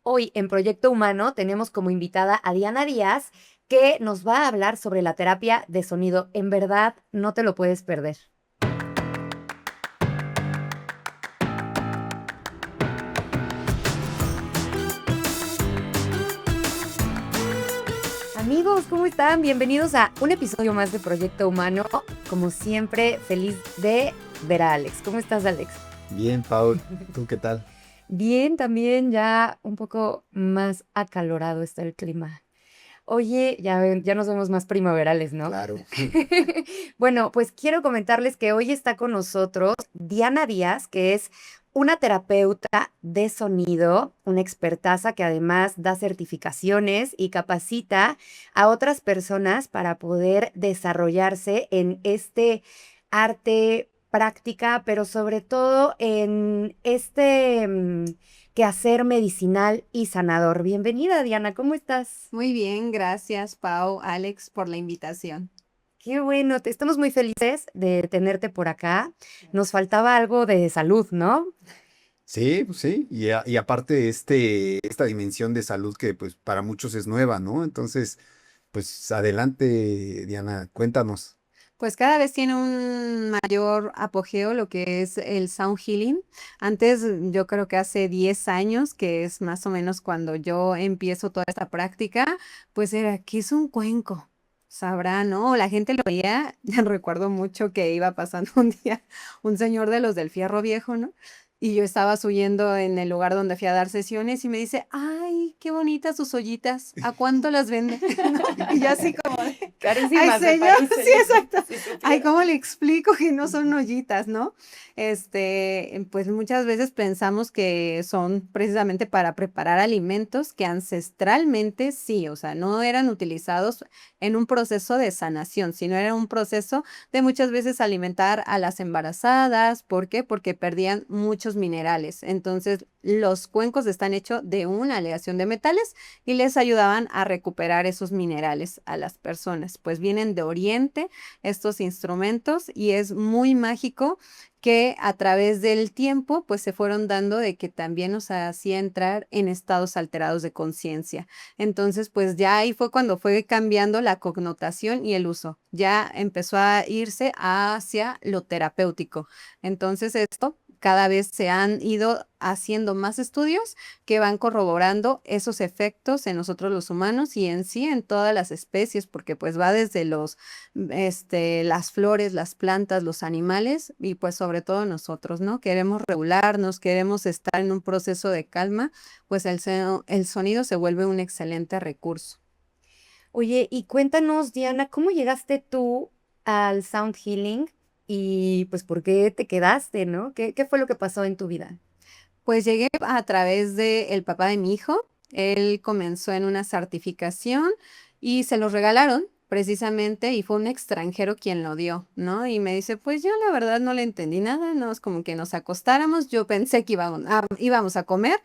Hoy en Proyecto Humano tenemos como invitada a Diana Díaz, que nos va a hablar sobre la terapia de sonido. En verdad, no te lo puedes perder. Amigos, ¿cómo están? Bienvenidos a un episodio más de Proyecto Humano. Como siempre, feliz de ver a Alex. ¿Cómo estás, Alex? Bien, Paul, ¿tú qué tal? Bien, también ya un poco más acalorado está el clima. Oye, ya nos vemos más primaverales, ¿no? Claro. Bueno, pues quiero comentarles que hoy está con nosotros Diana Díaz, que es una terapeuta de sonido, una expertaza que además da certificaciones y capacita a otras personas para poder desarrollarse en este arte, práctica, pero sobre todo en este quehacer medicinal y sanador. Bienvenida, Diana, ¿cómo estás? Muy bien, gracias Pau, Alex, por la invitación. Qué bueno, estamos muy felices de tenerte por acá. Nos faltaba algo de salud, ¿no? Sí, pues sí, y aparte esta dimensión de salud que pues para muchos es nueva, ¿no? Entonces, pues adelante, Diana, cuéntanos. Pues cada vez tiene un mayor apogeo lo que es el sound healing. Antes, yo creo que hace 10 años, que es más o menos cuando yo empiezo toda esta práctica, pues era, ¿qué es un cuenco? Sabrá, ¿no? La gente lo veía, ya recuerdo mucho que iba pasando un día un señor de los del Fierro Viejo, ¿no? Y yo estaba subiendo en el lugar donde fui a dar sesiones y me dice, ay, qué bonitas sus ollitas, ¿a cuánto las vende? ¿No? Y yo así como de, ay, Carísimas, me señor, parece. sí, exacto. Si Ay, supiera. ¿cómo le explico que no son ollitas, no? Pues muchas veces pensamos que son precisamente para preparar alimentos que ancestralmente sí, o sea, no eran utilizados en un proceso de sanación, sino era un proceso de muchas veces alimentar a las embarazadas. ¿Por qué? Porque perdían muchos minerales. Entonces, los cuencos están hechos de una aleación de metales y les ayudaban a recuperar esos minerales a las personas. Pues vienen de Oriente estos instrumentos y es muy mágico que a través del tiempo pues se fueron dando de que también nos hacía entrar en estados alterados de conciencia. Entonces pues ya ahí fue cuando fue cambiando la connotación y el uso. Ya empezó a irse hacia lo terapéutico. Entonces esto cada vez se han ido haciendo más estudios que van corroborando esos efectos en nosotros los humanos y en sí en todas las especies, porque pues va desde las flores, las plantas, los animales y pues sobre todo nosotros, ¿no? Queremos regularnos, queremos estar en un proceso de calma, pues el sonido se vuelve un excelente recurso. Oye, y cuéntanos, Diana, ¿cómo llegaste tú al sound healing y pues por qué te quedaste, ¿no? ¿Qué fue lo que pasó en tu vida? Pues llegué a través del papá de mi hijo. Él comenzó en una certificación y se lo regalaron precisamente y fue un extranjero quien lo dio, ¿no? Y me dice, pues yo la verdad no le entendí nada, no es como que nos acostáramos, yo pensé que íbamos a comer,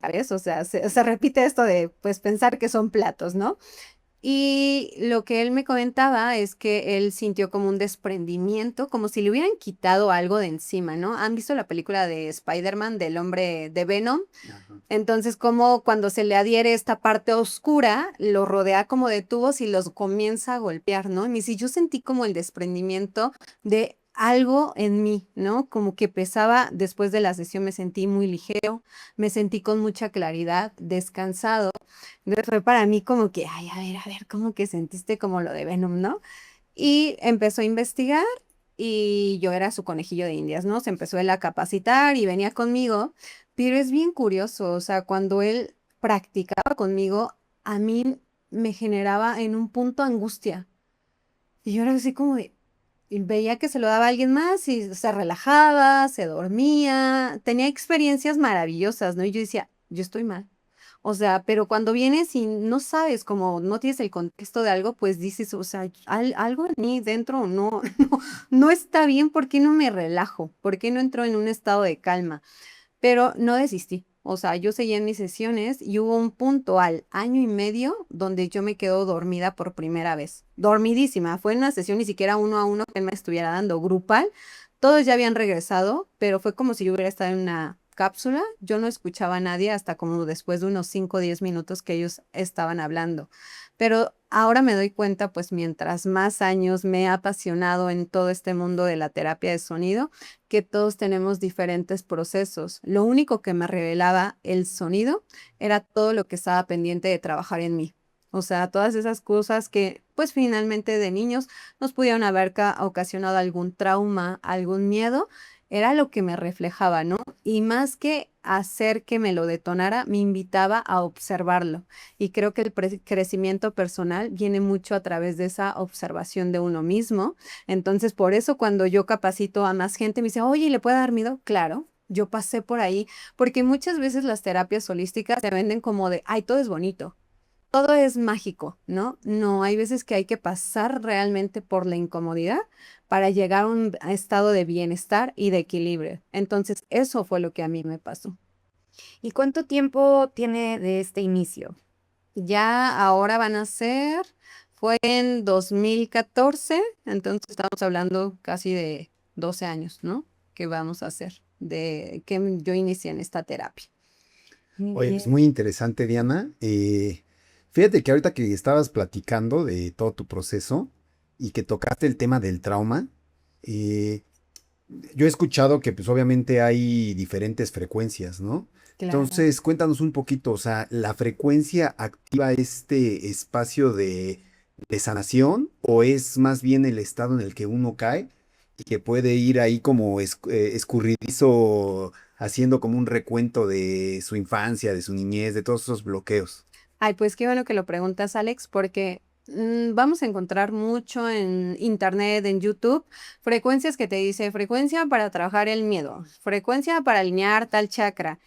¿sabes? O sea, se repite esto de pues pensar que son platos, ¿no? Y lo que él me comentaba es que él sintió como un desprendimiento, como si le hubieran quitado algo de encima, ¿no? ¿Han visto la película de Spider-Man del hombre de Venom? Ajá. Entonces, como cuando se le adhiere esta parte oscura, lo rodea como de tubos y los comienza a golpear, ¿no? Y me dice, yo sentí como el desprendimiento de algo en mí, ¿no? Como que pesaba, después de la sesión me sentí muy ligero, me sentí con mucha claridad, descansado. Entonces fue para mí como que, ay, a ver, ¿cómo que sentiste como lo de Venom, no? Y empezó a investigar y yo era su conejillo de Indias, ¿no? Se empezó él a capacitar y venía conmigo, pero es bien curioso, o sea, cuando él practicaba conmigo, a mí me generaba en un punto angustia. Y yo era así como de, y veía que se lo daba a alguien más y se relajaba, se dormía, tenía experiencias maravillosas, ¿no? Y yo decía, yo estoy mal. O sea, pero cuando vienes y no sabes, como no tienes el contexto de algo, pues dices, o sea, algo en mí dentro no está bien, ¿por qué no me relajo? ¿Por qué no entro en un estado de calma? Pero no desistí. O sea, yo seguía en mis sesiones y hubo un punto al año y medio donde yo me quedo dormida por primera vez. Dormidísima. Fue en una sesión ni siquiera uno a uno que él me estuviera dando, grupal. Todos ya habían regresado, pero fue como si yo hubiera estado en una cápsula, yo no escuchaba a nadie hasta como después de unos 5 o 10 minutos que ellos estaban hablando. Pero ahora me doy cuenta, pues mientras más años me he apasionado en todo este mundo de la terapia de sonido, que todos tenemos diferentes procesos. Lo único que me revelaba el sonido era todo lo que estaba pendiente de trabajar en mí. O sea, todas esas cosas que, pues finalmente de niños nos pudieron haber ocasionado algún trauma, algún miedo, era lo que me reflejaba, ¿no? Y más que hacer que me lo detonara, me invitaba a observarlo. Y creo que el crecimiento personal viene mucho a través de esa observación de uno mismo. Entonces, por eso cuando yo capacito a más gente, me dice, oye, ¿le puede dar miedo? Claro. Yo pasé por ahí, porque muchas veces las terapias holísticas se venden como de, ay, todo es bonito, todo es mágico, ¿no? No, hay veces que hay que pasar realmente por la incomodidad para llegar a un estado de bienestar y de equilibrio. Entonces, eso fue lo que a mí me pasó. ¿Y cuánto tiempo tiene de este inicio? Ya ahora van a ser, fue en 2014, entonces estamos hablando casi de 12 años, ¿no? Que vamos a hacer, de que yo inicié en esta terapia. Muy Oye, pues bien. muy interesante, Diana. Fíjate que ahorita que estabas platicando de todo tu proceso y que tocaste el tema del trauma, eh, yo he escuchado que pues obviamente hay diferentes frecuencias, ¿no? Claro. Entonces, cuéntanos un poquito, o sea, ¿la frecuencia activa este espacio de sanación o es más bien el estado en el que uno cae y que puede ir ahí como escurridizo haciendo como un recuento de su infancia, de su niñez, de todos esos bloqueos? Ay, pues qué bueno que lo preguntas, Alex, porque vamos a encontrar mucho en internet, en YouTube, frecuencias que te dice frecuencia para trabajar el miedo, frecuencia para alinear tal chakra.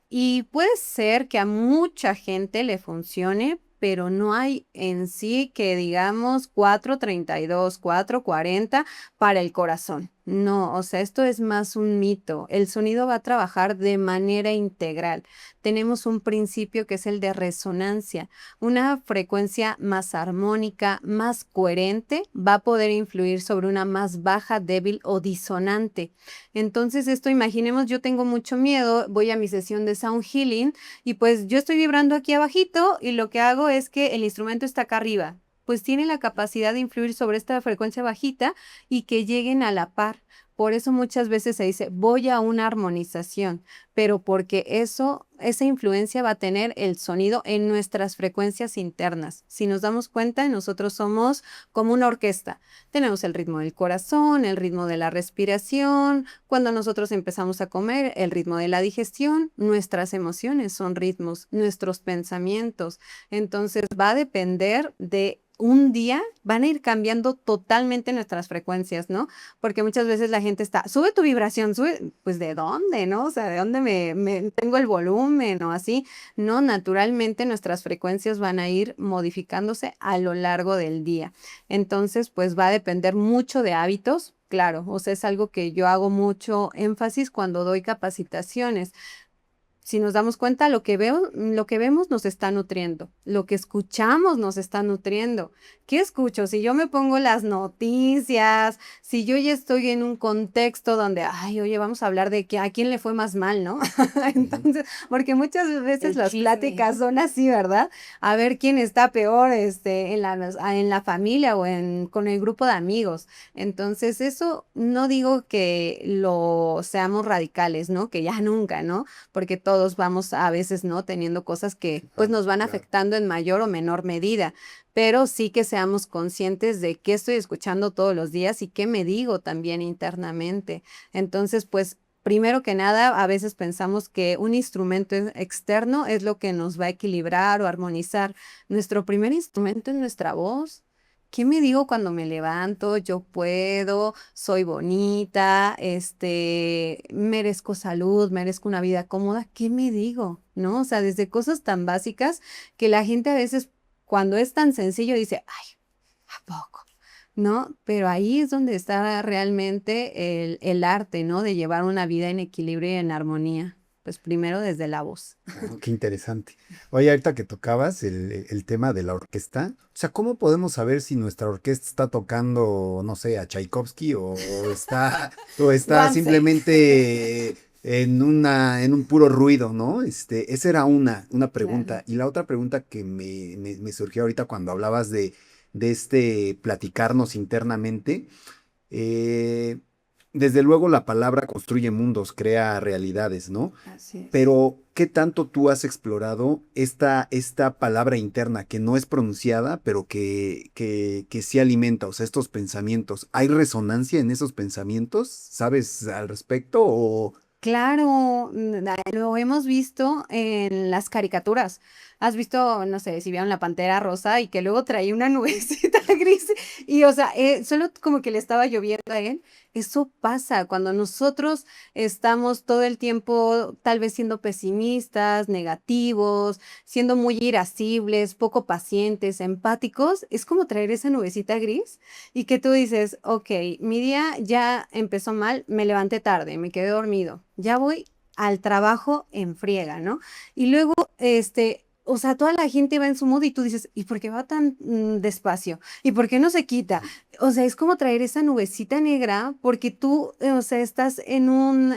Y puede ser que a mucha gente le funcione, pero no hay en sí que digamos 432, 440 para el corazón. No, o sea, esto es más un mito. El sonido va a trabajar de manera integral. Tenemos un principio que es el de resonancia. Una frecuencia más armónica, más coherente, va a poder influir sobre una más baja, débil o disonante. Entonces, esto imaginemos, yo tengo mucho miedo, voy a mi sesión de sound healing y pues yo estoy vibrando aquí abajito y lo que hago es que el instrumento está acá arriba. Pues tiene la capacidad de influir sobre esta frecuencia bajita y que lleguen a la par. Por eso muchas veces se dice, voy a una armonización, pero porque eso, esa influencia va a tener el sonido en nuestras frecuencias internas. Si nos damos cuenta, nosotros somos como una orquesta. Tenemos el ritmo del corazón, el ritmo de la respiración. Cuando nosotros empezamos a comer, el ritmo de la digestión. Nuestras emociones son ritmos, nuestros pensamientos. Entonces va a depender de un día, van a ir cambiando totalmente nuestras frecuencias, ¿no? Porque muchas veces la gente está, sube tu vibración, sube, pues ¿de dónde, no? O sea, ¿de dónde me tengo el volumen o así? No, naturalmente nuestras frecuencias van a ir modificándose a lo largo del día. Entonces, pues va a depender mucho de hábitos. Claro, o sea, es algo que yo hago mucho énfasis cuando doy capacitaciones. Si nos damos cuenta, lo que vemos nos está nutriendo, lo que escuchamos nos está nutriendo. ¿Qué escucho? Si yo me pongo las noticias, si yo ya estoy en un contexto donde, ay, oye, vamos a hablar de que a quién le fue más mal, ¿no? Ujú. Entonces, porque muchas veces El las chisme. pláticas son así, ¿verdad? A ver quién está peor, en la familia o con el grupo de amigos. Entonces, eso no digo que lo seamos radicales, ¿no? Que ya nunca, ¿no? Porque todos vamos a veces, ¿no? Teniendo cosas que pues Claro, nos van claro. afectando en mayor o menor medida, pero sí que seamos conscientes de qué estoy escuchando todos los días y qué me digo también internamente. Entonces, pues primero que nada, a veces pensamos que un instrumento externo es lo que nos va a equilibrar o armonizar. Nuestro primer instrumento es nuestra voz. ¿Qué me digo cuando me levanto? Yo puedo, soy bonita, merezco salud, merezco una vida cómoda. ¿Qué me digo? ¿No? O sea, desde cosas tan básicas que la gente a veces, cuando es tan sencillo, dice, ay, ¿a poco? ¿No? Pero ahí es donde está realmente el arte, ¿no? De llevar una vida en equilibrio y en armonía. Pues primero desde la voz. Oh, qué interesante. Oye, ahorita que tocabas el tema de la orquesta, o sea, ¿cómo podemos saber si nuestra orquesta está tocando, no sé, a Tchaikovsky o está Guanse. simplemente en un puro ruido, ¿no? Esa era una Claro. pregunta. Y la otra pregunta que me surgió ahorita cuando hablabas de platicarnos internamente, eh, desde luego la palabra construye mundos, crea realidades, ¿no? Así es. Pero, ¿qué tanto tú has explorado esta palabra interna que no es pronunciada, pero que sí alimenta, o sea, estos pensamientos? ¿Hay resonancia en esos pensamientos? ¿Sabes al respecto? O Claro, lo hemos visto en las caricaturas. Has visto, no sé, si vieron la Pantera Rosa y que luego traía una nubecita gris y, o sea, solo como que le estaba lloviendo a él. Eso pasa cuando nosotros estamos todo el tiempo tal vez siendo pesimistas, negativos, siendo muy irascibles, poco pacientes, empáticos. Es como traer esa nubecita gris y que tú dices, ok, mi día ya empezó mal, me levanté tarde, me quedé dormido, ya voy al trabajo en friega, ¿no? Y luego, o sea, toda la gente va en su mood y tú dices, ¿y por qué va tan despacio? ¿Y por qué no se quita? O sea, es como traer esa nubecita negra porque tú, o sea, estás en un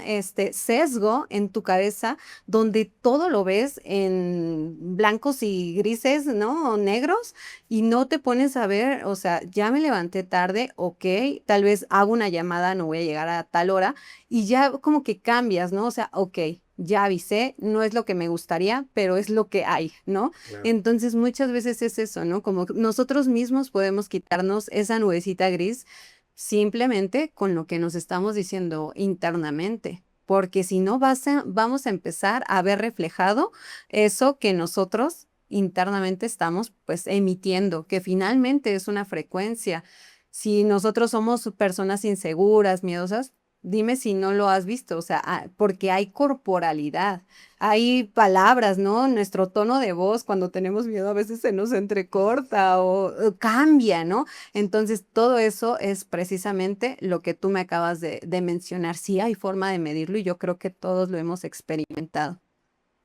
sesgo en tu cabeza donde todo lo ves en blancos y grises, ¿no? O negros y no te pones a ver, o sea, ya me levanté tarde, ok, tal vez hago una llamada, no voy a llegar a tal hora, y ya como que cambias, ¿no? O sea, ok, ya avisé, no es lo que me gustaría, pero es lo que hay, ¿no? claro. Entonces muchas veces es eso, ¿no? Como que nosotros mismos podemos quitarnos esa nubecita gris simplemente con lo que nos estamos diciendo internamente. Porque si no, vamos a empezar a ver reflejado eso que nosotros internamente estamos pues emitiendo, que finalmente es una frecuencia. Si nosotros somos personas inseguras, miedosas, dime si no lo has visto, o sea, porque hay corporalidad, hay palabras, ¿no? Nuestro tono de voz cuando tenemos miedo a veces se nos entrecorta o cambia, ¿no? Entonces, todo eso es precisamente lo que tú me acabas de mencionar. Sí hay forma de medirlo y yo creo que todos lo hemos experimentado.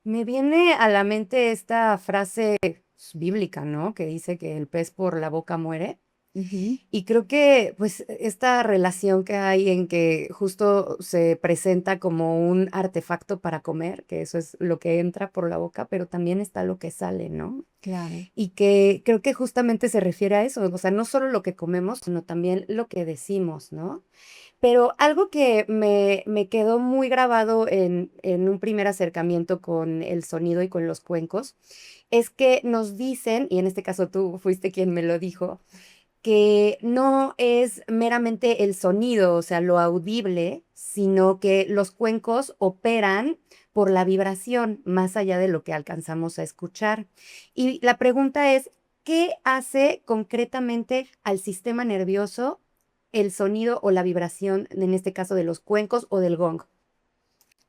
Me viene a la mente esta frase bíblica, ¿no? Que dice que el pez por la boca muere. Ujú. Y creo que, pues, esta relación que hay en que justo se presenta como un artefacto para comer, que eso es lo que entra por la boca, pero también está lo que sale, ¿no? Claro. Y que creo que justamente se refiere a eso, o sea, no solo lo que comemos, sino también lo que decimos, ¿no? Pero algo que me quedó muy grabado en un primer acercamiento con el sonido y con los cuencos, es que nos dicen, y en este caso tú fuiste quien me lo dijo, que no es meramente el sonido, o sea, lo audible, sino que los cuencos operan por la vibración, más allá de lo que alcanzamos a escuchar. Y la pregunta es, ¿qué hace concretamente al sistema nervioso el sonido o la vibración, en este caso de los cuencos o del gong?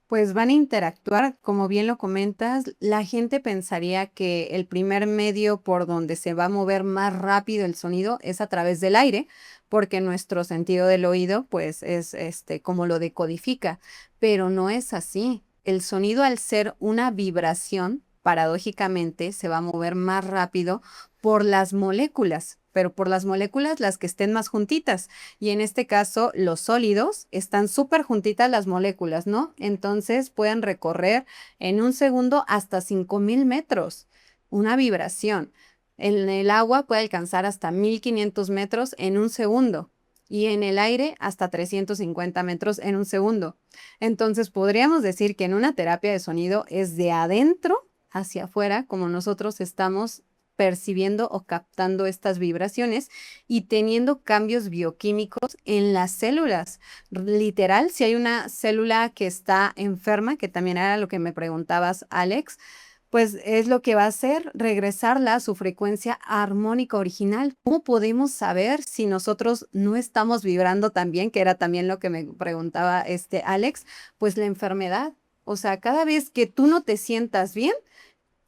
Pues van a interactuar, como bien lo comentas, la gente pensaría que el primer medio por donde se va a mover más rápido el sonido es a través del aire, porque nuestro sentido del oído, pues es como lo decodifica, pero no es así. El sonido, al ser una vibración, paradójicamente se va a mover más rápido por las moléculas, pero por las moléculas las que estén más juntitas. Y en este caso, los sólidos están súper juntitas las moléculas, ¿no? Entonces pueden recorrer en un segundo hasta 5000 metros, una vibración. En el agua puede alcanzar hasta 1500 metros en un segundo y en el aire hasta 350 metros en un segundo. Entonces podríamos decir que en una terapia de sonido es de adentro hacia afuera, como nosotros estamos percibiendo o captando estas vibraciones y teniendo cambios bioquímicos en las células. Literal, si hay una célula que está enferma, que también era lo que me preguntabas, Alex, pues es lo que va a hacer regresarla a su frecuencia armónica original. ¿Cómo podemos saber si nosotros no estamos vibrando tan bien, que era también lo que me preguntaba Alex? Pues la enfermedad. O sea, cada vez que tú no te sientas bien,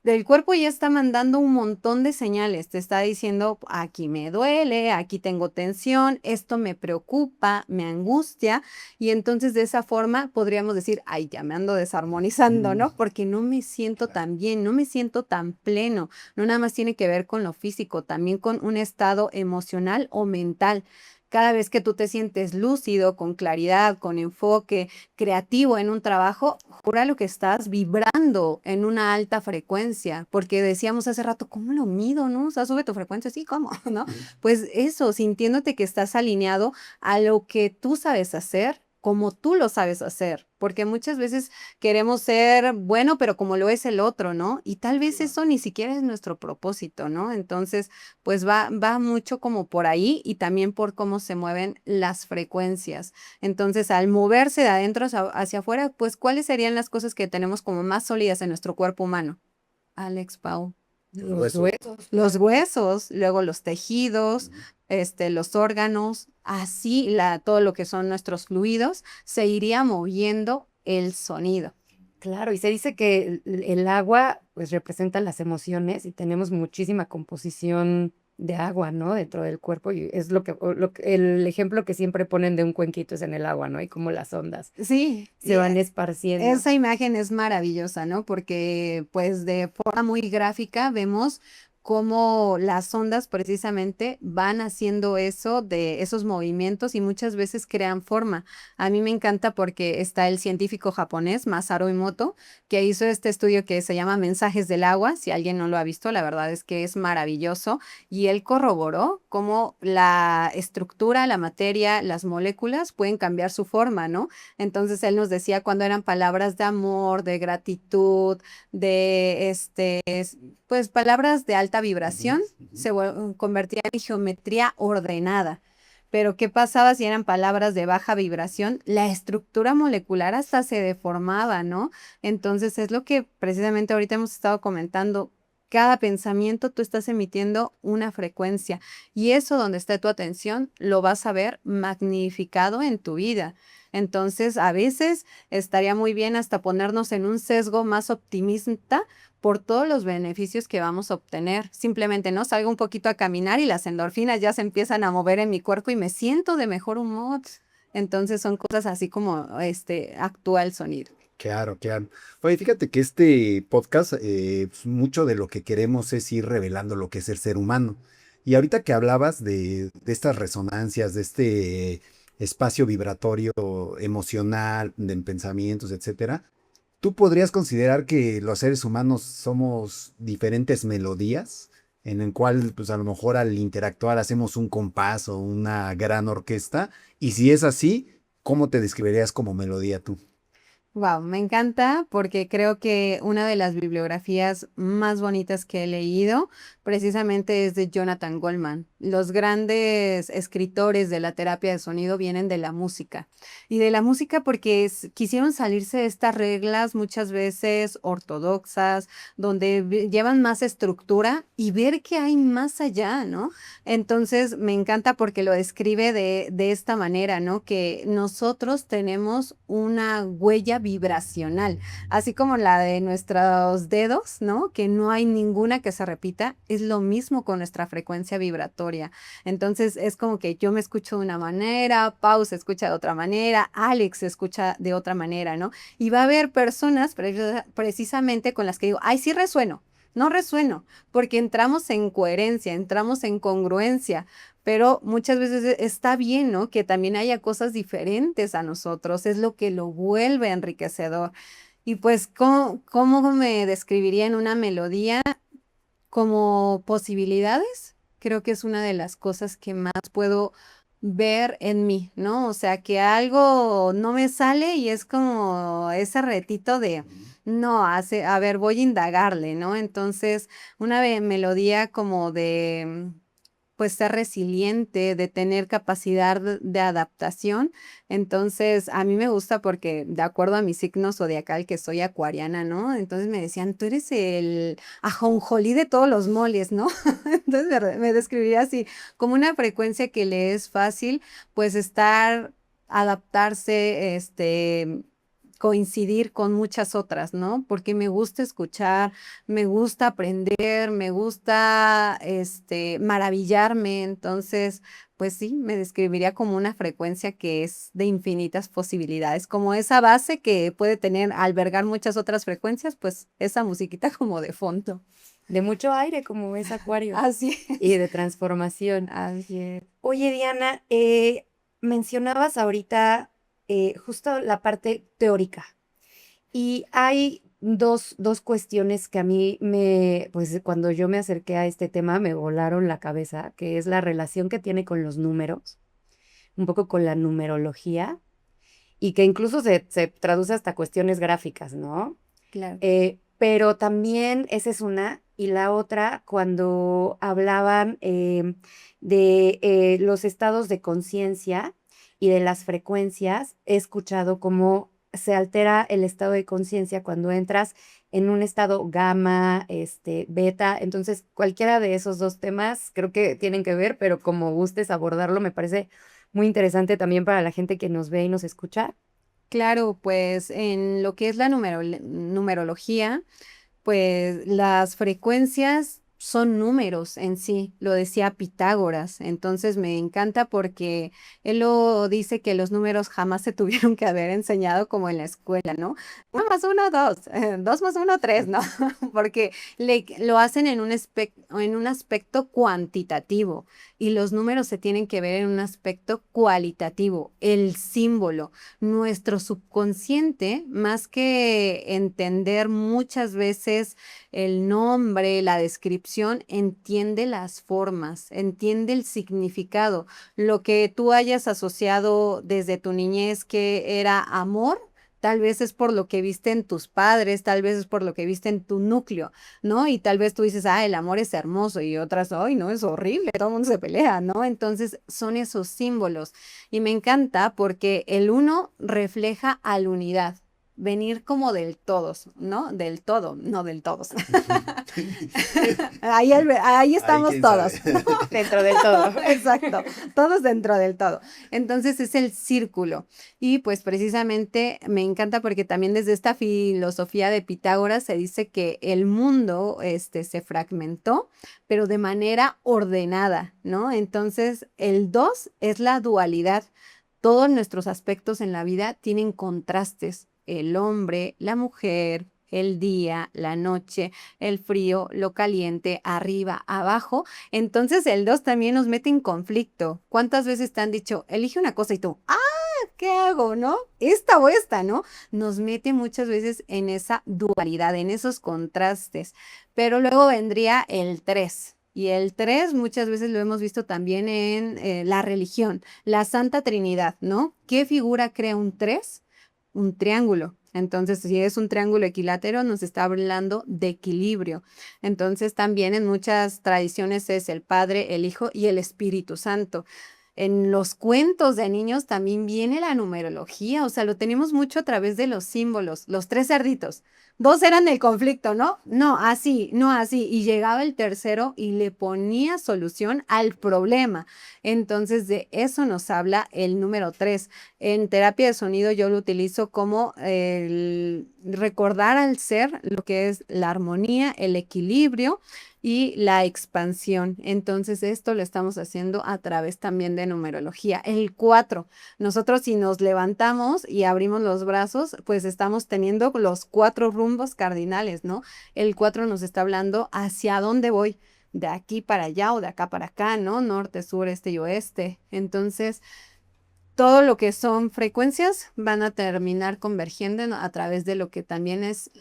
el cuerpo ya está mandando un montón de señales, te está diciendo, aquí me duele, aquí tengo tensión, esto me preocupa, me angustia, y entonces de esa forma podríamos decir, ay, ya me ando desarmonizando, Mm, ¿no? Porque no me siento claro. tan bien, no me siento tan pleno, no nada más tiene que ver con lo físico, también con un estado emocional o mental cada vez que tú te sientes lúcido, con claridad, con enfoque, creativo en un trabajo, júralo que estás vibrando en una alta frecuencia, porque decíamos hace rato, ¿cómo lo mido, no? O sea, sube tu frecuencia, sí, ¿cómo? ¿No? Pues eso, sintiéndote que estás alineado a lo que tú sabes hacer, como tú lo sabes hacer, porque muchas veces queremos ser bueno, pero como lo es el otro, ¿no? Y tal vez eso ni siquiera es nuestro propósito, ¿no? Entonces, pues va mucho como por ahí y también por cómo se mueven las frecuencias. Entonces, al moverse de adentro hacia afuera, pues, ¿cuáles serían las cosas que tenemos como más sólidas en nuestro cuerpo humano? Alex, Pau. Los Huesos. huesos. Los huesos, luego los tejidos, los órganos, así todo lo que son nuestros fluidos, se iría moviendo el sonido. Claro, y se dice que el agua pues representa las emociones y tenemos muchísima composición de agua, ¿no? Dentro del cuerpo y es el ejemplo que siempre ponen de un cuenquito es en el agua, ¿no? Y como las ondas Sí, se van esparciendo. esa imagen es maravillosa, ¿no? Porque pues de forma muy gráfica vemos cómo las ondas precisamente van haciendo eso de esos movimientos y muchas veces crean forma. A mí me encanta porque está el científico japonés Masaru Emoto, que hizo este estudio que se llama Mensajes del agua. Si alguien no lo ha visto, la verdad es que es maravilloso y él corroboró cómo la estructura, la materia, las moléculas pueden cambiar su forma, ¿no? Entonces él nos decía cuando eran palabras de amor, de gratitud, de pues palabras de alta vibración, se convertían en geometría ordenada. Pero ¿qué pasaba si eran palabras de baja vibración? La estructura molecular hasta se deformaba, ¿no? Entonces es lo que precisamente ahorita hemos estado comentando. Cada pensamiento tú estás emitiendo una frecuencia y eso donde esté tu atención lo vas a ver magnificado en tu vida. Entonces, a veces estaría muy bien hasta ponernos en un sesgo más optimista por todos los beneficios que vamos a obtener. Simplemente, ¿no? Salgo un poquito a caminar y las endorfinas ya se empiezan a mover en mi cuerpo y me siento de mejor humor. Entonces, son cosas así como actúa el sonido. Claro, claro. Oye, fíjate que este podcast, pues, mucho de lo que queremos es ir revelando lo que es el ser humano. Y ahorita que hablabas de estas resonancias, de este espacio vibratorio emocional, de pensamientos, etcétera, ¿tú podrías considerar que los seres humanos somos diferentes melodías? En el cual, pues a lo mejor al interactuar hacemos un compás o una gran orquesta. Y si es así, ¿cómo te describirías como melodía tú? Wow, me encanta porque creo que una de las bibliografías más bonitas que he leído precisamente es de Jonathan Goldman. Los grandes escritores de la terapia de sonido vienen de la música y de la música porque quisieron salirse de estas reglas muchas veces ortodoxas, donde llevan más estructura y ver que hay más allá, ¿no? Entonces me encanta porque lo describe de esta manera, ¿no? Que nosotros tenemos una huella vibracional, así como la de nuestros dedos, ¿no? Que no hay ninguna que se repita, es lo mismo con nuestra frecuencia vibratoria. Entonces es como que yo me escucho de una manera, Pau se escucha de otra manera, Alex se escucha de otra manera, ¿no? Y va a haber personas precisamente con las que digo, ay, sí resueno. No resueno, porque entramos en coherencia, entramos en congruencia, pero muchas veces está bien, ¿no? Que también haya cosas diferentes a nosotros, es lo que lo vuelve enriquecedor. Y pues, ¿cómo me describiría en una melodía? Como posibilidades, creo que es una de las cosas que más puedo ver en mí, ¿no? O sea, que algo no me sale y es como ese retito de, no, a ver, voy a indagarle, ¿no? Entonces, una melodía como de pues ser resiliente, de tener capacidad de adaptación. Entonces, a mí me gusta porque de acuerdo a mi signo zodiacal, que soy acuariana, ¿no? Entonces me decían, tú eres el ajonjolí de todos los moles, ¿no? Entonces me describía así, como una frecuencia que le es fácil, pues estar, adaptarse, coincidir con muchas otras, ¿no? Porque me gusta escuchar, me gusta aprender, me gusta, maravillarme. Entonces, pues sí, me describiría como una frecuencia que es de infinitas posibilidades, como esa base que puede tener, albergar muchas otras frecuencias, pues esa musiquita como de fondo. de mucho aire, como es Acuario, Así y es, de transformación. así es. Oye, Diana, mencionabas ahorita justo la parte teórica. Y hay dos cuestiones que a mí pues cuando yo me acerqué a este tema me volaron la cabeza, que es la relación que tiene con los números, un poco con la numerología, y que incluso se traduce hasta cuestiones gráficas, ¿no? Claro. Pero también esa es una, y la otra, cuando hablaban de los estados de conciencia y de las frecuencias, he escuchado cómo se altera el estado de conciencia cuando entras en un estado gamma, beta. Entonces, cualquiera de esos dos temas creo que tienen que ver, pero como gustes abordarlo, me parece muy interesante también para la gente que nos ve y nos escucha. Claro, pues en lo que es la numerología, pues las frecuencias son números en sí, lo decía Pitágoras. Entonces me encanta porque él lo dice que los números jamás se tuvieron que haber enseñado como en la escuela, ¿no? Uno más uno, dos, dos más uno, tres, ¿no? Porque lo hacen en un aspecto cuantitativo y los números se tienen que ver en un aspecto cualitativo, el símbolo. Nuestro subconsciente, más que entender muchas veces el nombre, la descripción, entiende las formas, entiende el significado. Lo que tú hayas asociado desde tu niñez que era amor. Tal vez es por lo que viste en tus padres, tal vez es por lo que viste en tu núcleo, ¿no? Y tal vez tú dices, ah, el amor es hermoso y otras, ay, no, es horrible, todo el mundo se pelea, ¿no? Entonces son esos símbolos. Y me encanta porque el uno refleja a la unidad, venir como del todos, ¿no? Del todo, no del todos. Ahí Ahí estamos quién todos. sabe. Dentro del todo. Exacto, todos dentro del todo. Entonces es el círculo. Y pues precisamente me encanta porque también desde esta filosofía de Pitágoras se dice que el mundo se fragmentó, pero de manera ordenada, ¿no? Entonces el 2 es la dualidad. Todos nuestros aspectos en la vida tienen contrastes. El hombre, la mujer, el día, la noche, el frío, lo caliente, arriba, abajo. Entonces el 2 también nos mete en conflicto. ¿Cuántas veces te han dicho, elige una cosa y tú, ah, ¿qué hago, no? Esta o esta, ¿no? Nos mete muchas veces en esa dualidad, en esos contrastes. Pero luego vendría el 3. Y el 3 muchas veces lo hemos visto también en la religión, la Santa Trinidad, ¿no? ¿Qué figura crea un 3? Un triángulo. Entonces, si es un triángulo equilátero, nos está hablando de equilibrio. Entonces, también en muchas tradiciones es el Padre, el Hijo y el Espíritu Santo. En los cuentos de niños también viene la numerología, o sea, lo tenemos mucho a través de los símbolos, los tres cerditos. Dos eran el conflicto, ¿no? No, así, no así. Y llegaba el tercero y le ponía solución al problema. Entonces, de eso nos habla el número 3. En terapia de sonido yo lo utilizo como el recordar al ser lo que es la armonía, el equilibrio y la expansión. Entonces, esto lo estamos haciendo a través también de numerología. El 4, nosotros si nos levantamos y abrimos los brazos, pues estamos teniendo los 4 rumbos cardinales, ¿no? El 4 nos está hablando hacia dónde voy, de aquí para allá o de acá para acá, ¿no? Norte, sur, este y oeste. Entonces, todo lo que son frecuencias van a terminar convergiendo a través de lo que también es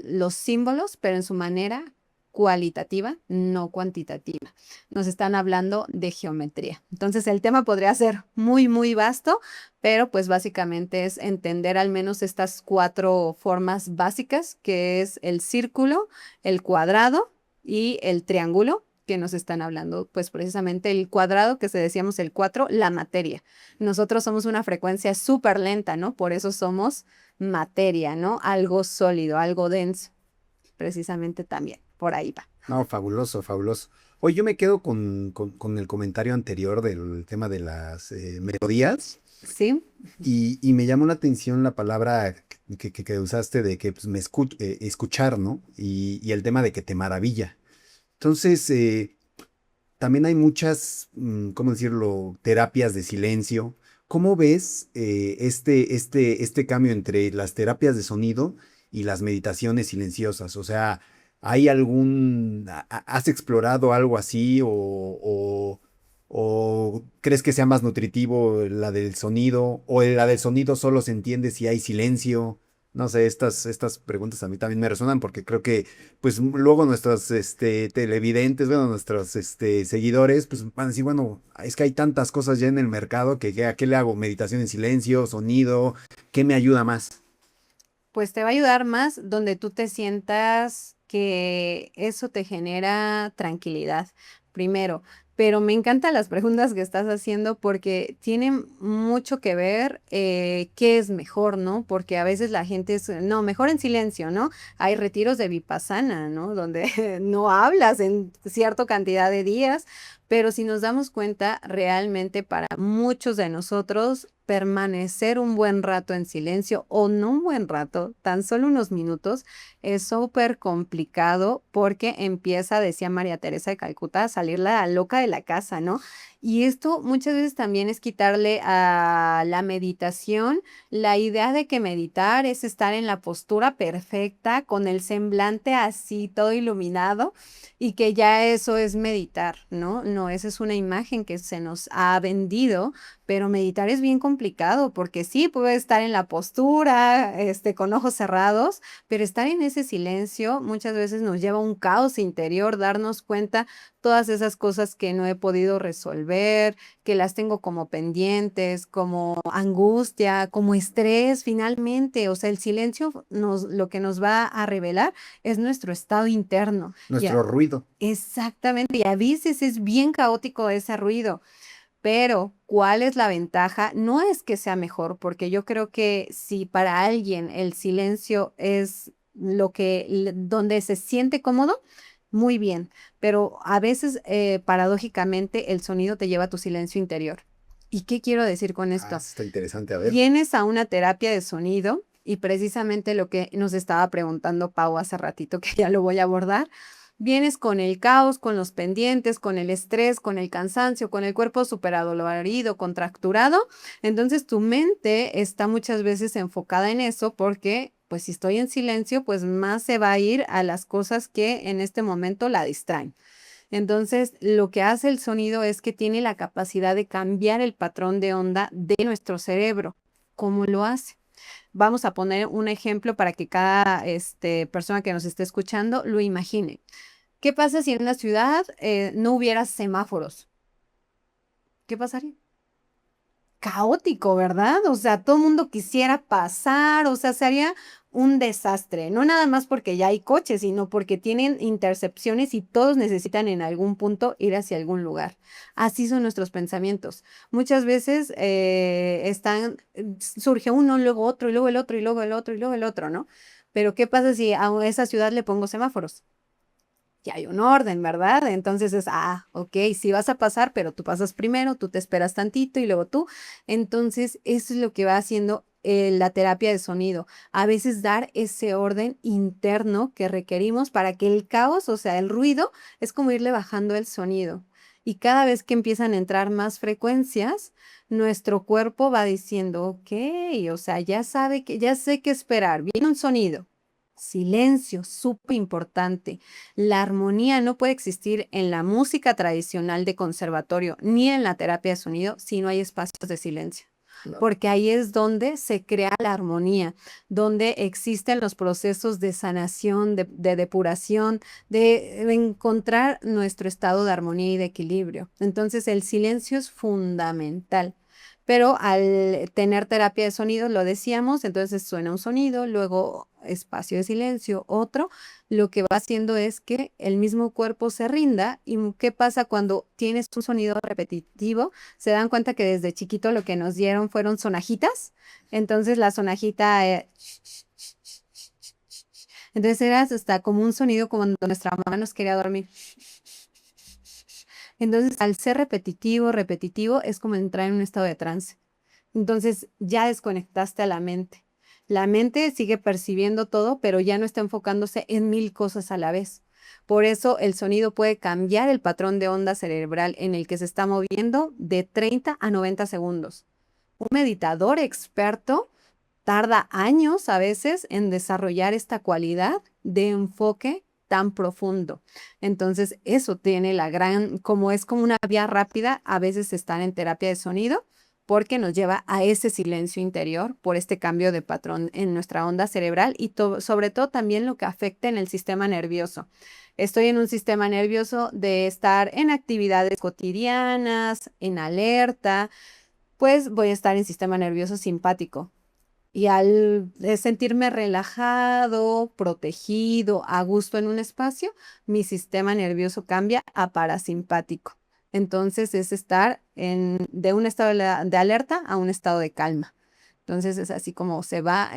los símbolos, pero en su manera cualitativa, no cuantitativa. Nos están hablando de geometría. Entonces el tema podría ser muy, muy vasto, pero pues básicamente es entender al menos estas 4 formas básicas, que es el círculo, el cuadrado y el triángulo, que nos están hablando, pues precisamente el cuadrado, que se decíamos el 4, la materia. Nosotros somos una frecuencia súper lenta, ¿no? Por eso somos materia, ¿no? Algo sólido, algo denso, precisamente también. Por ahí va. No, fabuloso, fabuloso. Oye, yo me quedo con el comentario anterior del tema de las melodías ¿Sí? y me llamó la atención la palabra que usaste de que pues, escuchar, ¿no? Y el tema de que te maravilla. Entonces, también hay muchas, ¿cómo decirlo?, terapias de silencio. ¿Cómo ves este cambio entre las terapias de sonido y las meditaciones silenciosas? O sea, ¿Hay has explorado algo así o crees que sea más nutritivo la del sonido o la del sonido solo se entiende si hay silencio? No sé, estas preguntas a mí también me resuenan porque creo que pues luego nuestros televidentes, bueno, nuestros seguidores pues van a decir, bueno, es que hay tantas cosas ya en el mercado que ¿a qué le hago? Meditación en silencio, sonido, ¿qué me ayuda más? Pues te va a ayudar más donde tú te sientas que eso te genera tranquilidad, primero. Pero me encantan las preguntas que estás haciendo porque tienen mucho que ver qué es mejor, ¿no? Porque a veces la gente es, no, mejor en silencio, ¿no? Hay retiros de Vipassana, ¿no? Donde no hablas en cierta cantidad de días, pero si nos damos cuenta, realmente para muchos de nosotros permanecer un buen rato en silencio o no un buen rato, tan solo unos minutos, es súper complicado porque empieza, decía María Teresa de Calcuta, a salir la loca de la casa, ¿no? Y esto muchas veces también es quitarle a la meditación la idea de que meditar es estar en la postura perfecta, con el semblante así todo iluminado y que ya eso es meditar, ¿no? No, esa es una imagen que se nos ha vendido, pero meditar es bien complicado porque sí, puede estar en la postura, con ojos cerrados, pero estar en ese silencio muchas veces nos lleva a un caos interior, darnos cuenta todas esas cosas que no he podido resolver, que las tengo como pendientes, como angustia, como estrés finalmente. O sea, el silencio lo que nos va a revelar es nuestro estado interno. Nuestro ruido. Exactamente, y a veces es bien caótico ese ruido. Pero, ¿cuál es la ventaja? No es que sea mejor, porque yo creo que si para alguien el silencio es donde se siente cómodo, muy bien. Pero a veces, paradójicamente, el sonido te lleva a tu silencio interior. ¿Y qué quiero decir con Ah, esto? eso está interesante, a ver. Vienes a una terapia de sonido y precisamente lo que nos estaba preguntando Pau hace ratito, que ya lo voy a abordar. Vienes con el caos, con los pendientes, con el estrés, con el cansancio, con el cuerpo súper adolorido, contracturado. Entonces tu mente está muchas veces enfocada en eso porque, pues si estoy en silencio, pues más se va a ir a las cosas que en este momento la distraen. Entonces, lo que hace el sonido es que tiene la capacidad de cambiar el patrón de onda de nuestro cerebro. ¿Cómo lo hace? Vamos a poner un ejemplo para que cada persona que nos esté escuchando lo imagine. ¿Qué pasa si en una ciudad no hubiera semáforos? ¿Qué pasaría? Caótico, ¿verdad? O sea, todo el mundo quisiera pasar, o sea, sería un desastre, no nada más porque ya hay coches, sino porque tienen intercepciones y todos necesitan en algún punto ir hacia algún lugar. Así son nuestros pensamientos. Muchas veces surge uno, luego otro, y luego el otro, y luego el otro, y luego el otro, ¿no? Pero ¿qué pasa si a esa ciudad le pongo semáforos? Ya hay un orden, ¿verdad? Entonces es, ok, sí vas a pasar, pero tú pasas primero, tú te esperas tantito y luego tú. Entonces, eso es lo que va haciendo la terapia de sonido. A veces dar ese orden interno que requerimos para que el caos, o sea, el ruido, es como irle bajando el sonido. Y cada vez que empiezan a entrar más frecuencias, nuestro cuerpo va diciendo, ok, o sea, ya sé qué esperar. Viene un sonido. Silencio, súper importante. La armonía no puede existir en la música tradicional de conservatorio ni en la terapia de sonido si no hay espacios de silencio, Claro. porque ahí es donde se crea la armonía, donde existen los procesos de sanación, de depuración, de encontrar nuestro estado de armonía y de equilibrio. Entonces, el silencio es fundamental. Pero al tener terapia de sonido, lo decíamos, entonces suena un sonido, luego espacio de silencio, otro, lo que va haciendo es que el mismo cuerpo se rinda. ¿Y qué pasa cuando tienes un sonido repetitivo? Se dan cuenta que desde chiquito lo que nos dieron fueron sonajitas. Entonces la sonajita, entonces era hasta como un sonido como cuando nuestra mamá nos quería dormir. Entonces, al ser repetitivo, repetitivo, es como entrar en un estado de trance. Entonces, ya desconectaste a la mente. La mente sigue percibiendo todo, pero ya no está enfocándose en mil cosas a la vez. Por eso el sonido puede cambiar el patrón de onda cerebral en el que se está moviendo de 30 a 90 segundos. Un meditador experto tarda años a veces en desarrollar esta cualidad de enfoque tan profundo. Entonces, eso tiene como es como una vía rápida, a veces estar en terapia de sonido, porque nos lleva a ese silencio interior por este cambio de patrón en nuestra onda cerebral y sobre todo también lo que afecta en el sistema nervioso. Estoy en un sistema nervioso de estar en actividades cotidianas, en alerta, pues voy a estar en sistema nervioso simpático. Y al sentirme relajado, protegido, a gusto en un espacio, mi sistema nervioso cambia a parasimpático. Entonces es estar de un estado de alerta a un estado de calma. Entonces es así como se va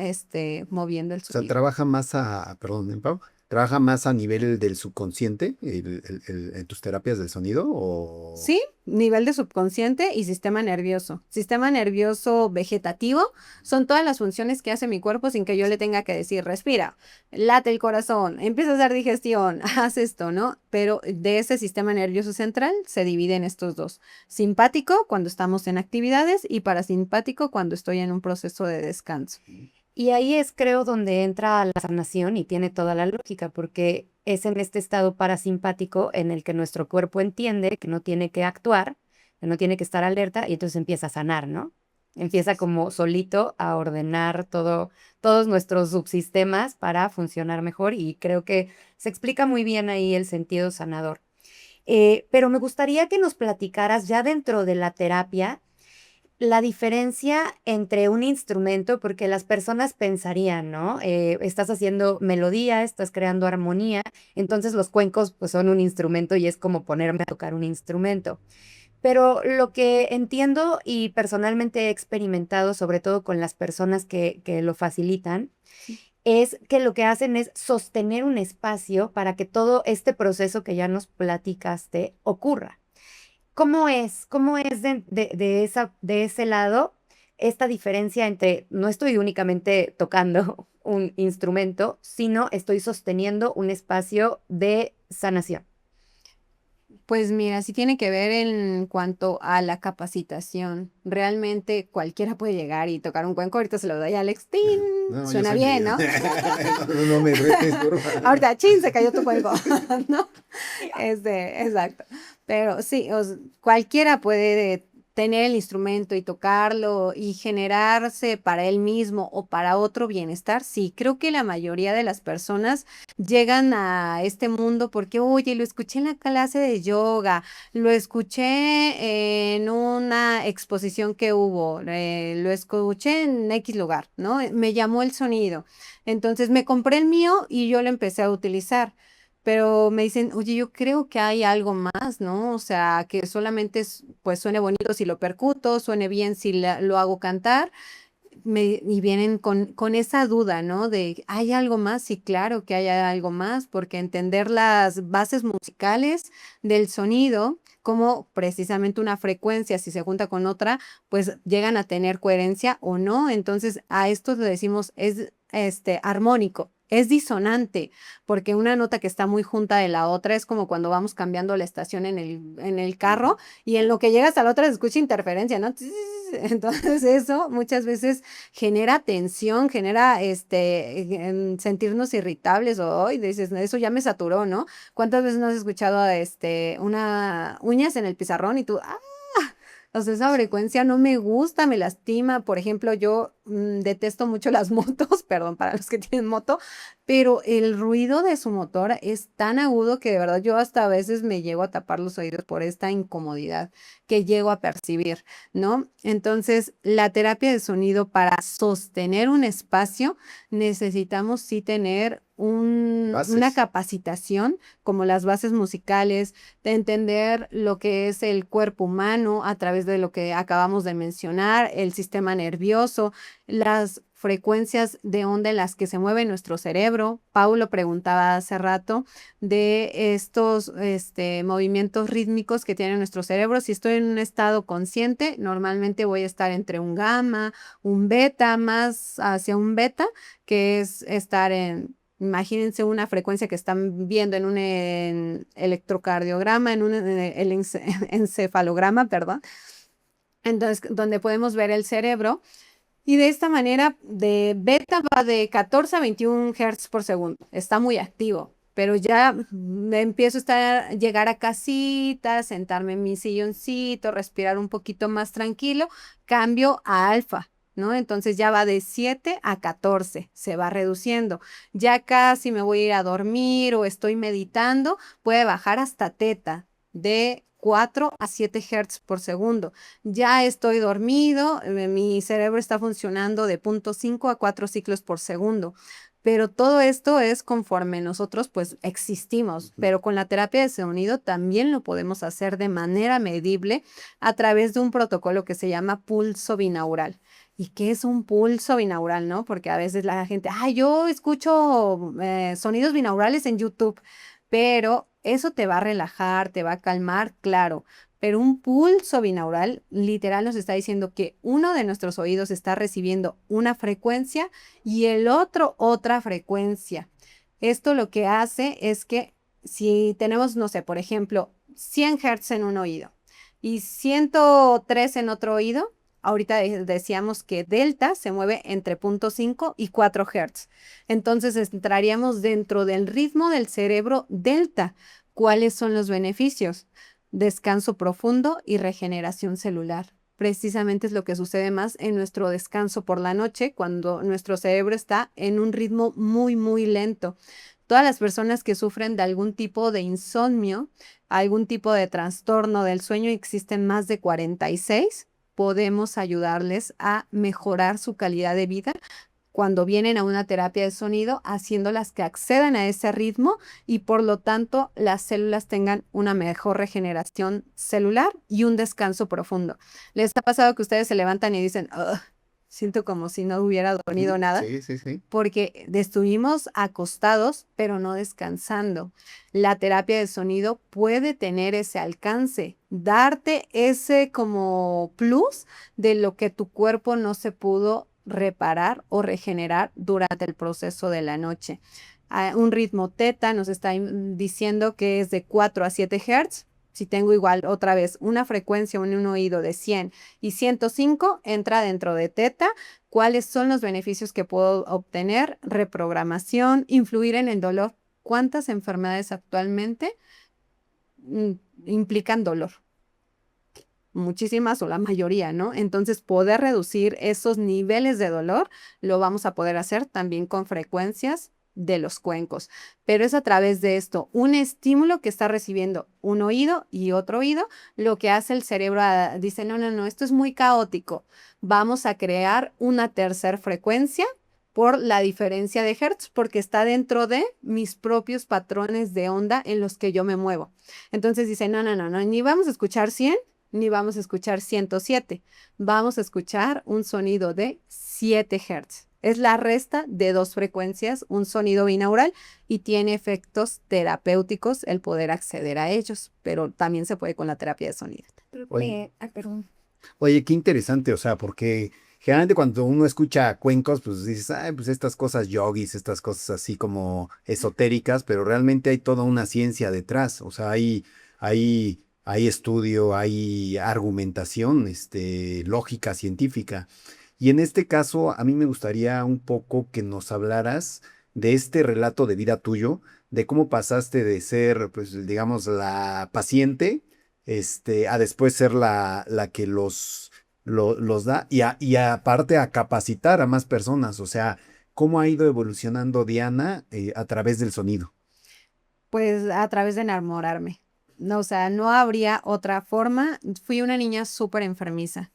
moviendo el O sea, sonido. trabaja más perdón, Pau, trabaja más a nivel del subconsciente en tus terapias del sonido o... Sí, nivel de subconsciente y sistema nervioso. Sistema nervioso vegetativo son todas las funciones que hace mi cuerpo sin que yo le tenga que decir, respira, late el corazón, empieza a hacer digestión, haz esto, ¿no? Pero de ese sistema nervioso central se divide en estos dos. Simpático cuando estamos en actividades y parasimpático cuando estoy en un proceso de descanso. Y ahí es, creo, donde entra la sanación y tiene toda la lógica, porque es en este estado parasimpático en el que nuestro cuerpo entiende que no tiene que actuar, que no tiene que estar alerta y entonces empieza a sanar, ¿no? Empieza como solito a ordenar todos nuestros subsistemas para funcionar mejor y creo que se explica muy bien ahí el sentido sanador. Pero me gustaría que nos platicaras ya dentro de la terapia la diferencia entre un instrumento, porque las personas pensarían, ¿no? Estás haciendo melodía, estás creando armonía, entonces los cuencos pues son un instrumento y es como ponerme a tocar un instrumento. Pero lo que entiendo y personalmente he experimentado, sobre todo con las personas que lo facilitan, es que lo que hacen es sostener un espacio para que todo este proceso que ya nos platicaste ocurra. ¿Cómo es de ese lado esta diferencia entre no estoy únicamente tocando un instrumento, sino estoy sosteniendo un espacio de sanación? Pues mira, sí tiene que ver en cuanto a la capacitación. Realmente cualquiera puede llegar y tocar un cuenco. Ahorita se lo doy a Alex. ¡Tin! No, yo Suena soy bien, medio. ¿no? No me retes, por favor. Ahorita, chin, se cayó tu cuenco, ¿no? Exacto. Pero sí, cualquiera puede tener el instrumento y tocarlo y generarse para él mismo o para otro bienestar. Sí, creo que la mayoría de las personas llegan a este mundo porque, oye, lo escuché en la clase de yoga, lo escuché en una exposición que hubo, lo escuché en X lugar, ¿no? Me llamó el sonido. Entonces me compré el mío y yo lo empecé a utilizar. Pero me dicen, oye, yo creo que hay algo más, ¿no? O sea, que solamente pues suene bonito si lo percuto, suene bien si lo hago cantar, y vienen con esa duda, ¿no? De, ¿hay algo más? Sí, claro que hay algo más, porque entender las bases musicales del sonido, como precisamente una frecuencia, si se junta con otra, pues llegan a tener coherencia o no. Entonces, a esto le decimos, es armónico. Es disonante, porque una nota que está muy junta de la otra es como cuando vamos cambiando la estación en el carro y en lo que llegas a la otra se escucha interferencia, ¿no? Entonces eso muchas veces genera tensión, genera sentirnos irritables o hoy dices, eso ya me saturó, ¿no? ¿Cuántas veces no has escuchado una uñas en el pizarrón y tú, o sea, esa frecuencia no me gusta, me lastima. Por ejemplo, yo detesto mucho las motos, perdón para los que tienen moto, pero el ruido de su motor es tan agudo que de verdad yo hasta a veces me llego a tapar los oídos por esta incomodidad que llego a percibir, ¿no? Entonces, la terapia de sonido para sostener un espacio necesitamos sí tener una Bases. capacitación como las bases musicales, de entender lo que es el cuerpo humano a través de lo que acabamos de mencionar, el sistema nervioso, las frecuencias de onda en las que se mueve nuestro cerebro. Paulo preguntaba hace rato de estos movimientos rítmicos que tiene nuestro cerebro. Si estoy en un estado consciente, normalmente voy a estar entre un gamma, un beta, más hacia un beta, que es estar imagínense una frecuencia que están viendo en un electrocardiograma, en un encefalograma, perdón. Entonces, donde podemos ver el cerebro. Y de esta manera, de beta va de 14 a 21 Hz por segundo. Está muy activo. pero ya empiezo a llegar a casita, sentarme en mi silloncito, respirar un poquito más tranquilo, cambio a alfa, ¿no? Entonces ya va de 7 a 14, se va reduciendo. Ya casi me voy a ir a dormir o estoy meditando, puede bajar hasta teta de 4 a 7 Hz por segundo. Ya estoy dormido, mi cerebro está funcionando de 0.5 a 4 ciclos por segundo. Pero todo esto es conforme nosotros pues existimos, pero con la terapia de sonido también lo podemos hacer de manera medible a través de un protocolo que se llama pulso binaural. ¿Y qué es un pulso binaural, no? Porque a veces la gente, yo escucho sonidos binaurales en YouTube, pero eso te va a relajar, te va a calmar, claro. Pero un pulso binaural literal nos está diciendo que uno de nuestros oídos está recibiendo una frecuencia y el otro otra frecuencia. Esto lo que hace es que si tenemos, no sé, por ejemplo, 100 Hz en un oído y 103 en otro oído, ahorita decíamos que delta se mueve entre 0.5 y 4 Hz. Entonces entraríamos dentro del ritmo del cerebro delta. ¿Cuáles son los beneficios? Descanso profundo y regeneración celular. Precisamente es lo que sucede más en nuestro descanso por la noche, cuando nuestro cerebro está en un ritmo muy, muy lento. Todas las personas que sufren de algún tipo de insomnio, algún tipo de trastorno del sueño, existen más de 46, podemos ayudarles a mejorar su calidad de vida cuando vienen a una terapia de sonido, haciéndolas que accedan a ese ritmo y por lo tanto las células tengan una mejor regeneración celular y un descanso profundo. ¿Les ha pasado que ustedes se levantan y dicen, "Ugh, siento como si no hubiera dormido nada"? Sí, sí, sí. Porque estuvimos acostados, pero no descansando. La terapia de sonido puede tener ese alcance, darte ese como plus de lo que tu cuerpo no se pudo reparar o regenerar durante el proceso de la noche. Un ritmo teta nos está diciendo que es de 4 a 7 Hz. Si tengo igual otra vez una frecuencia en un oído de 100 y 105, entra dentro de teta. ¿Cuáles son los beneficios que puedo obtener? Reprogramación, influir en el dolor. ¿Cuántas enfermedades actualmente implican dolor? Muchísimas o la mayoría, ¿no? Entonces, poder reducir esos niveles de dolor lo vamos a poder hacer también con frecuencias de los cuencos, pero es a través de esto, un estímulo que está recibiendo un oído y otro oído, lo que hace el cerebro dice, no, esto es muy caótico, vamos a crear una tercera frecuencia por la diferencia de hertz, porque está dentro de mis propios patrones de onda en los que yo me muevo. Entonces dice, no, ni vamos a escuchar 100, ni vamos a escuchar 107. Vamos a escuchar un sonido de 7 Hz. Es la resta de dos frecuencias, un sonido binaural, y tiene efectos terapéuticos el poder acceder a ellos, pero también se puede con la terapia de sonido. Oye, Perdón. Oye, qué interesante, o sea, porque generalmente cuando uno escucha cuencos, pues dices, ay, pues estas cosas yogis, estas cosas así como esotéricas, pero realmente hay toda una ciencia detrás, o sea, hay estudio, hay argumentación, lógica científica. Y en este caso, a mí me gustaría un poco que nos hablaras de este relato de vida tuyo, de cómo pasaste de ser, pues, digamos, la paciente a después ser la que los da y aparte a capacitar a más personas. O sea, ¿cómo ha ido evolucionando Diana a través del sonido? Pues a través de enamorarme. No, o sea, no habría otra forma. Fui una niña súper enfermiza.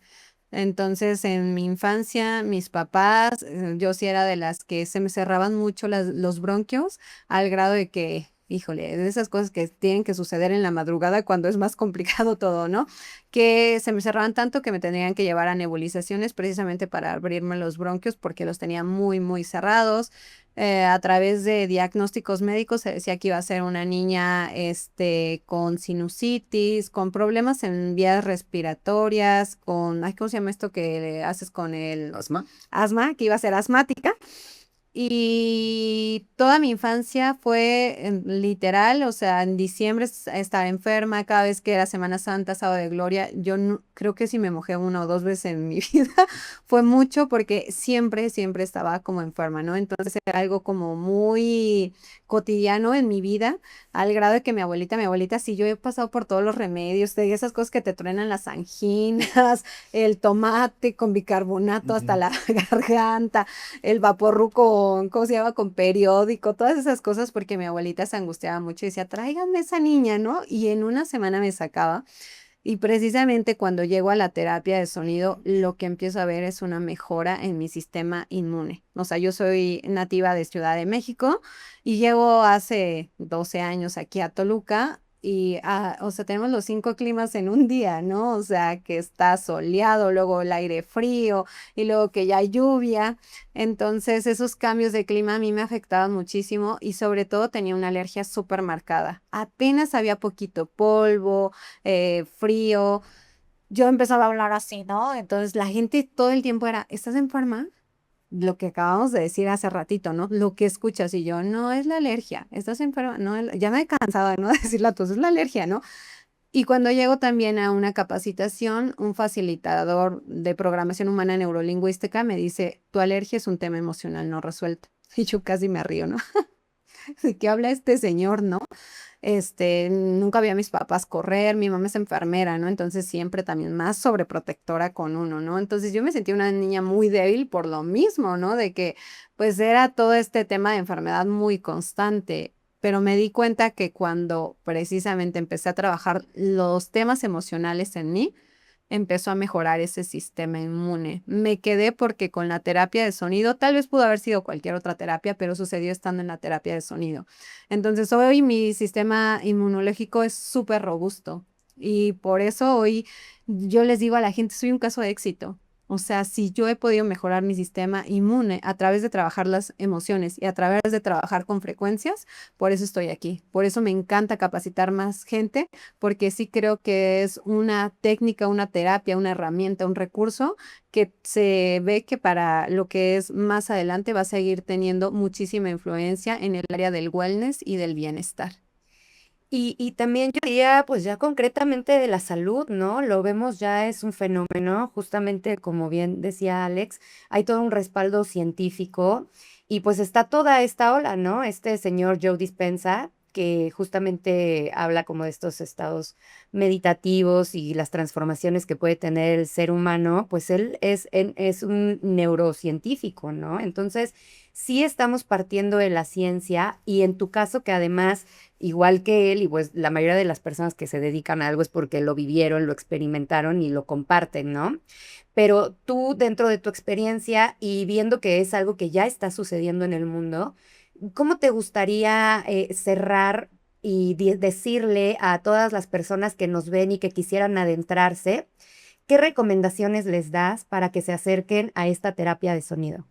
Entonces, en mi infancia, mis papás, yo sí era de las que se me cerraban mucho los bronquios, al grado de que, híjole, de esas cosas que tienen que suceder en la madrugada cuando es más complicado todo, ¿no? Que se me cerraban tanto que me tenían que llevar a nebulizaciones precisamente para abrirme los bronquios porque los tenía muy, muy cerrados. A través de diagnósticos médicos se decía que iba a ser una niña con sinusitis, con problemas en vías respiratorias, con, ay, ¿cómo se llama esto que haces con el ¿Asma? asma? Que iba a ser asmática. Y toda mi infancia fue literal, o sea, en diciembre estaba enferma, cada vez que era Semana Santa, Sábado de Gloria, yo creo que si me mojé 1 o 2 veces en mi vida, fue mucho porque siempre, siempre estaba como enferma, ¿no? Entonces era algo como muy cotidiano en mi vida, al grado de que mi abuelita, sí, yo he pasado por todos los remedios, de esas cosas que te truenan las anginas, el tomate con bicarbonato hasta Ujú. la garganta, el vaporru con, ¿cómo se llama? Con periódico, todas esas cosas, porque mi abuelita se angustiaba mucho y decía, tráiganme esa niña, ¿no? Y en una semana me sacaba. Y precisamente cuando llego a la terapia de sonido, lo que empiezo a ver es una mejora en mi sistema inmune. O sea, yo soy nativa de Ciudad de México y llego hace 12 años aquí a Toluca y, o sea, tenemos los 5 climas en un día, ¿no? O sea, que está soleado, luego el aire frío y luego que ya hay lluvia. Entonces, esos cambios de clima a mí me afectaban muchísimo y sobre todo tenía una alergia súper marcada. Apenas había poquito polvo, frío. Yo empezaba a hablar así, ¿no? Entonces la gente todo el tiempo era, ¿estás enferma? Lo que acabamos de decir hace ratito, ¿no? Lo que escuchas y yo, no es la alergia, estás enferma, no, ya me he cansado de no decirla a todos, es la alergia, ¿no? Y cuando llego también a una capacitación, un facilitador de programación humana neurolingüística me dice, tu alergia es un tema emocional no resuelto. Y yo casi me río, ¿no? ¿De qué habla este señor, no? Nunca vi a mis papás correr, mi mamá es enfermera, ¿no? Entonces siempre también más sobreprotectora con uno, ¿no? Entonces yo me sentí una niña muy débil por lo mismo, ¿no? De que pues era todo este tema de enfermedad muy constante, pero me di cuenta que cuando precisamente empecé a trabajar los temas emocionales en mí, empezó a mejorar ese sistema inmune. Me quedé porque con la terapia de sonido, tal vez pudo haber sido cualquier otra terapia, pero sucedió estando en la terapia de sonido. Entonces hoy mi sistema inmunológico es súper robusto y por eso hoy yo les digo a la gente, soy un caso de éxito. O sea, si yo he podido mejorar mi sistema inmune a través de trabajar las emociones y a través de trabajar con frecuencias, por eso estoy aquí. Por eso me encanta capacitar más gente porque sí creo que es una técnica, una terapia, una herramienta, un recurso que se ve que para lo que es más adelante va a seguir teniendo muchísima influencia en el área del wellness y del bienestar. Y también yo diría, pues ya concretamente de la salud, ¿no? Lo vemos ya es un fenómeno, justamente como bien decía Alex, hay todo un respaldo científico y pues está toda esta ola, ¿no? Este señor Joe Dispenza, que justamente habla como de estos estados meditativos y las transformaciones que puede tener el ser humano, pues él es un neurocientífico, ¿no? Entonces, sí estamos partiendo de la ciencia y en tu caso que además igual que él, y pues la mayoría de las personas que se dedican a algo es porque lo vivieron, lo experimentaron y lo comparten, ¿no? Pero tú, dentro de tu experiencia y viendo que es algo que ya está sucediendo en el mundo, ¿cómo te gustaría cerrar y decirle a todas las personas que nos ven y que quisieran adentrarse, qué recomendaciones les das para que se acerquen a esta terapia de sonido?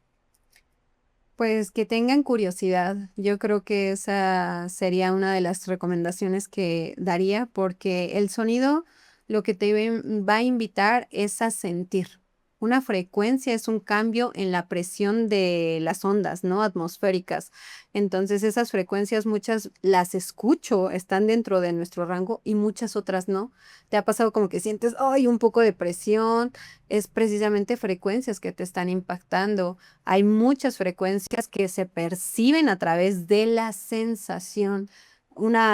Pues que tengan curiosidad. Yo creo que esa sería una de las recomendaciones que daría, porque el sonido lo que te va a invitar es a sentir. Una frecuencia es un cambio en la presión de las ondas, ¿no? Atmosféricas. Entonces, esas frecuencias muchas las escucho, están dentro de nuestro rango y muchas otras no. ¿Te ha pasado como que sientes, ay, un poco de presión? Es precisamente frecuencias que te están impactando. Hay muchas frecuencias que se perciben a través de la sensación.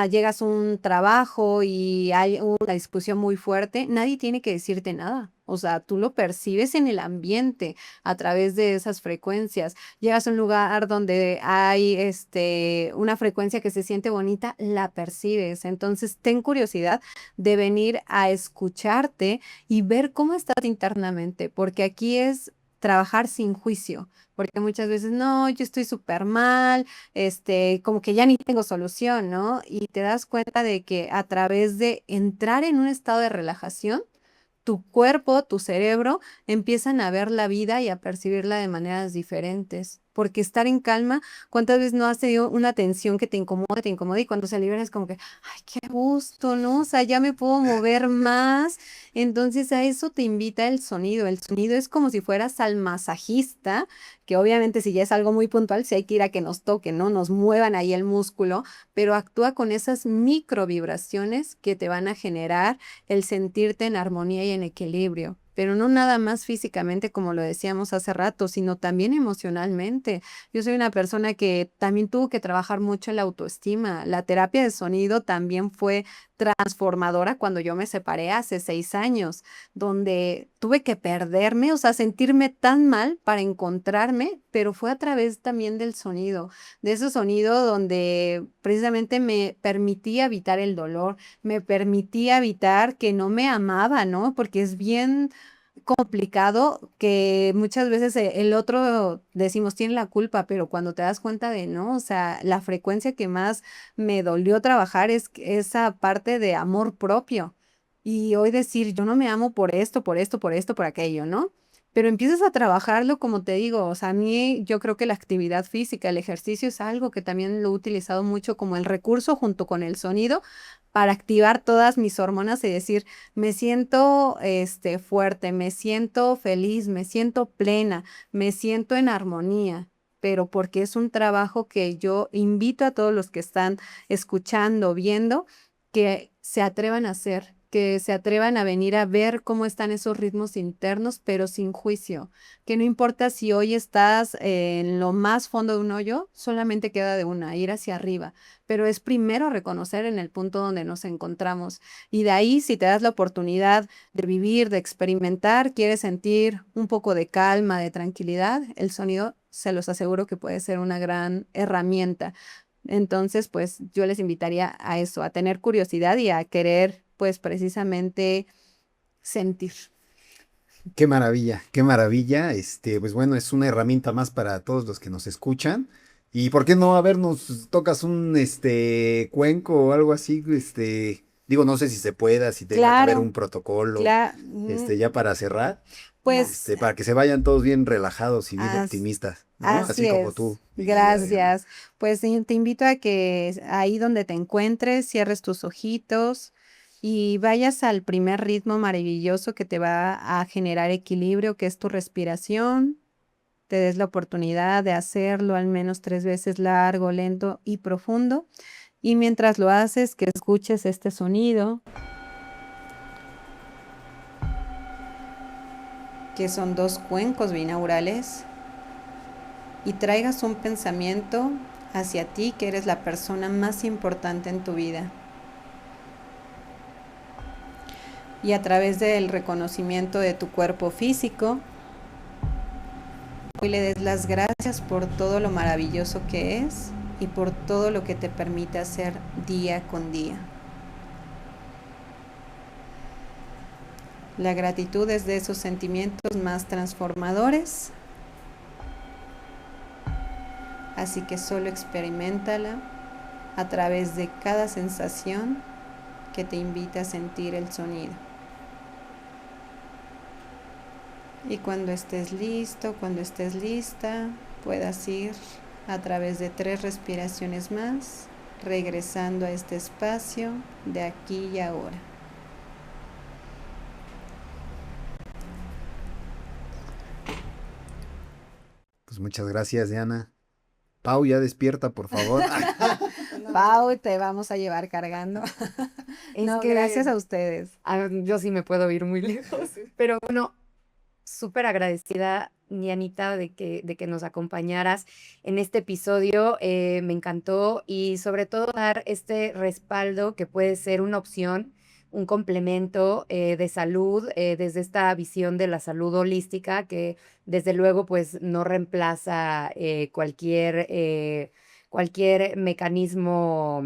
Llegas a un trabajo y hay una discusión muy fuerte, nadie tiene que decirte nada. O sea, tú lo percibes en el ambiente a través de esas frecuencias. Llegas a un lugar donde hay una frecuencia que se siente bonita, la percibes. Entonces, ten curiosidad de venir a escucharte y ver cómo estás internamente, porque aquí es trabajar sin juicio, porque muchas veces, no, yo estoy súper mal, como que ya ni tengo solución, ¿no? Y te das cuenta de que a través de entrar en un estado de relajación, tu cuerpo, tu cerebro empiezan a ver la vida y a percibirla de maneras diferentes. porque estar en calma, ¿cuántas veces no has tenido una tensión que te incomoda y cuando se libera es como que, ay, qué gusto, ¿no? O sea, ya me puedo mover más. Entonces a eso te invita el sonido. El sonido es como si fueras al masajista, que obviamente si ya es algo muy puntual, si hay que ir a que nos toquen, ¿no? Nos muevan ahí el músculo, pero actúa con esas micro vibraciones que te van a generar el sentirte en armonía y en equilibrio. Pero no nada más físicamente, como lo decíamos hace rato, sino también emocionalmente. Yo soy una persona que también tuvo que trabajar mucho en la autoestima. La terapia de sonido también fue transformadora cuando yo me separé hace 6 años, donde tuve que perderme, o sea, sentirme tan mal para encontrarme, pero fue a través también del sonido, de ese sonido donde precisamente me permitía evitar el dolor, me permitía evitar que no me amaba, ¿no? Porque es bien complicado que muchas veces el otro decimos tiene la culpa, pero cuando te das cuenta de no, o sea, la frecuencia que más me dolió trabajar es esa parte de amor propio. Y hoy decir, yo no me amo por esto, por esto, por esto, por aquello, ¿no? Pero empiezas a trabajarlo, como te digo, o sea, a mí yo creo que la actividad física, el ejercicio es algo que también lo he utilizado mucho como el recurso junto con el sonido para activar todas mis hormonas y decir, me siento fuerte, me siento feliz, me siento plena, me siento en armonía, pero porque es un trabajo que yo invito a todos los que están escuchando, viendo, que se atrevan a hacer, que se atrevan a venir a ver cómo están esos ritmos internos, pero sin juicio, que no importa si hoy estás en lo más fondo de un hoyo, solamente queda de una, ir hacia arriba, pero es primero reconocer en el punto donde nos encontramos y de ahí si te das la oportunidad de vivir, de experimentar, quieres sentir un poco de calma, de tranquilidad, el sonido se los aseguro que puede ser una gran herramienta. Entonces, pues yo les invitaría a eso, a tener curiosidad y a querer, pues precisamente sentir. Qué maravilla, qué maravilla. Pues bueno, es una herramienta más para todos los que nos escuchan. ¿Y por qué no, a ver, nos tocas un cuenco o algo así? Digo, no sé si se pueda, si tenga que haber Claro, un protocolo, claro, ya para cerrar, pues para que se vayan todos bien relajados y bien as- optimistas, ¿no? así Así como es. tú, mi querida Diana. Gracias. Pues te invito a que ahí donde te encuentres, cierres tus ojitos y vayas al primer ritmo maravilloso que te va a generar equilibrio, que es tu respiración. Te des la oportunidad de hacerlo al menos 3 veces largo, lento y profundo. Y mientras lo haces, que escuches este sonido, que son 2 cuencos binaurales, y traigas un pensamiento hacia ti, que eres la persona más importante en tu vida. Y a través del reconocimiento de tu cuerpo físico, hoy le des las gracias por todo lo maravilloso que es y por todo lo que te permite hacer día con día. La gratitud es de esos sentimientos más transformadores, así que solo experiméntala a través de cada sensación que te invita a sentir el sonido. Y cuando estés listo, cuando estés lista, puedas ir a través de 3 respiraciones más, regresando a este espacio de aquí y ahora. Pues muchas gracias, Diana. Pau, ya despierta, por favor. Pau, te vamos a llevar cargando. Es No, que gracias a ustedes. yo sí me puedo ir muy lejos, pero bueno, súper agradecida, Nianita, de que nos acompañaras en este episodio. Me encantó y sobre todo dar este respaldo que puede ser una opción, un complemento de salud desde esta visión de la salud holística que desde luego pues no reemplaza cualquier mecanismo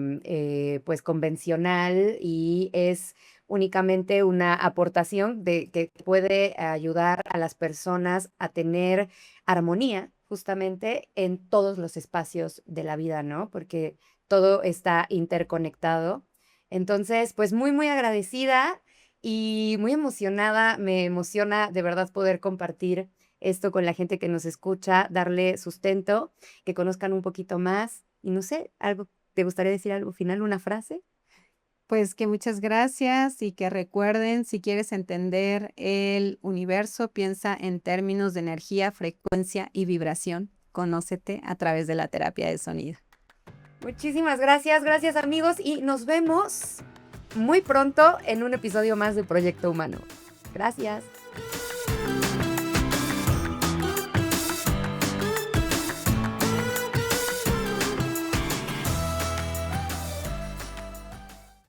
pues convencional y es únicamente una aportación de que puede ayudar a las personas a tener armonía justamente en todos los espacios de la vida, ¿no? Porque todo está interconectado. Entonces, pues muy, muy agradecida y muy emocionada. Me emociona de verdad poder compartir esto con la gente que nos escucha, darle sustento, que conozcan un poquito más. Y no sé, algo, ¿te gustaría decir algo final, una frase? Pues que muchas gracias y que recuerden, si quieres entender el universo, piensa en términos de energía, frecuencia y vibración. Conócete a través de la terapia de sonido. Muchísimas gracias amigos y nos vemos muy pronto en un episodio más de Proyecto Humano. Gracias.